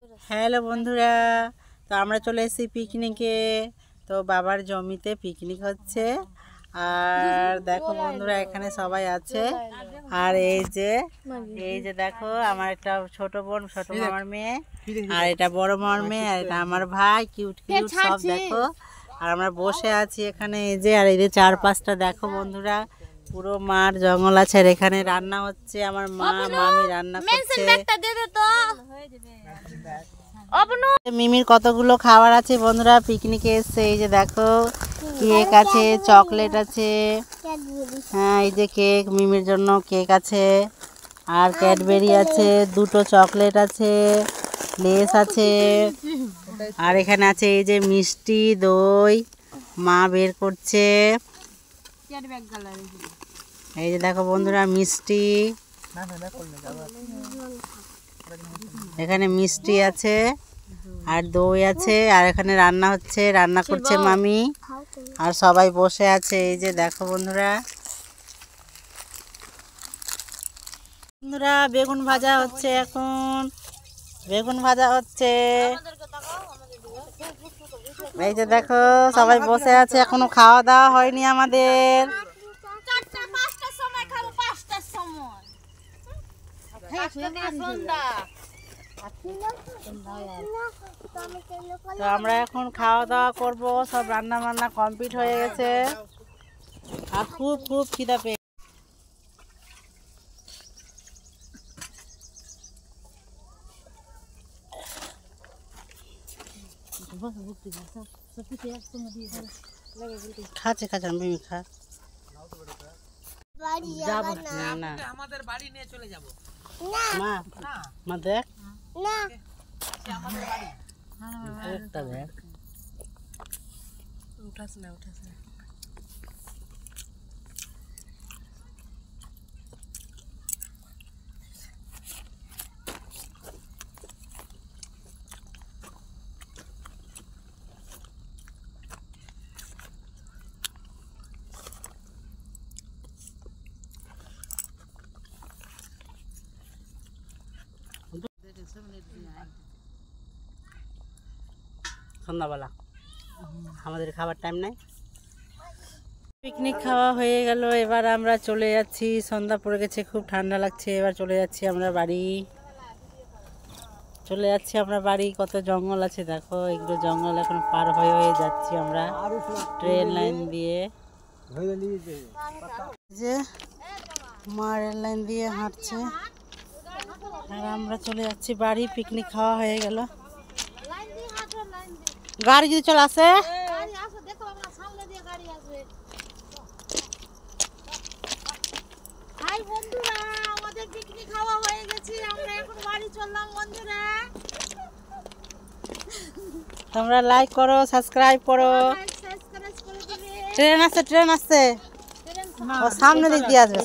Hello বন্ধুরা, তো আমরা চলে এসেছি পিকনিকে। তো বাবার জমিতে পিকনিক হচ্ছে। আর দেখো বন্ধুরা, এখানে সবাই আছে। আর এই যে দেখো, আমার একটা ছোট বোন, ছোট মামার মেয়ে, আর এটা বড় মামার মেয়ে, আর এটা আমার ভাই। কিউট কিউট সব দেখো। আর আমরা বসে আছি এখানে। এই যে, আর এই যে চারপাশটা দেখো বন্ধুরা, পুরো মাঠ জঙ্গল আছে। আর এখানে রান্না হচ্ছে, আমার মামি রান্না করছে। মিমির কতগুলো খাবার আছে বন্ধুরা, পিকনিকে এসছে। এই যে দেখো, কেক আছে, চকলেট আছে। হ্যাঁ, এই যে কেক, মিমির জন্য কেক আছে, আর ক্যাডবেরি আছে, দুটো চকলেট আছে, লেস আছে, আর এখানে আছে এই যে মিষ্টি দই মা বের করছে। এই যে দেখো বন্ধুরা, মিষ্টি, এখানে মিষ্টি আছে আর দই আছে। আর এখানে রান্না হচ্ছে, রান্না করছে মামি, আর সবাই বসে আছে। এই যে দেখো বন্ধুরা, বেগুন ভাজা হচ্ছে, এখন বেগুন ভাজা হচ্ছে। এই যে দেখো, সবাই বসে আছে, এখনো খাওয়া দাওয়া হয়নি আমাদের। তো আমরা এখন খাওয়া দাওয়া করব, সব রান্না বান্না কমপ্লিট হয়ে গেছে। আর খুব খুব খিদা পেয়ে খাচ্ছে আমি খা যাবো না, আমাদের বাড়ি নিয়ে চলে যাবো। মা মা দেখ না, আমাদের বাড়ি একটা দেখ, উঠাস না। সন্ধ্যাবেলা আমাদের খাবার টাইম নাই। পিকনিক খাওয়া হয়ে গেল, এবার আমরা চলে যাচ্ছি। সন্ধ্যা পড়ে গেছে, খুব ঠান্ডা লাগছে। এবার চলে যাচ্ছি আমরা বাড়ি, কত জঙ্গল আছে দেখো, এগুলো জঙ্গল এখন পার হয়ে যাচ্ছি আমরা ট্রেন লাইন দিয়ে। যে মা রেল লাইন দিয়ে হাঁটছে, আর আমরা চলে যাচ্ছি বাড়ি। পিকনিক খাওয়া হয়ে গেল। গাড়ি যদি চলে আসে, তোমরা লাইক করো, সাবস্ক্রাইব করো। ট্রেন আসছে, সামনে দিক দিয়ে আসবে,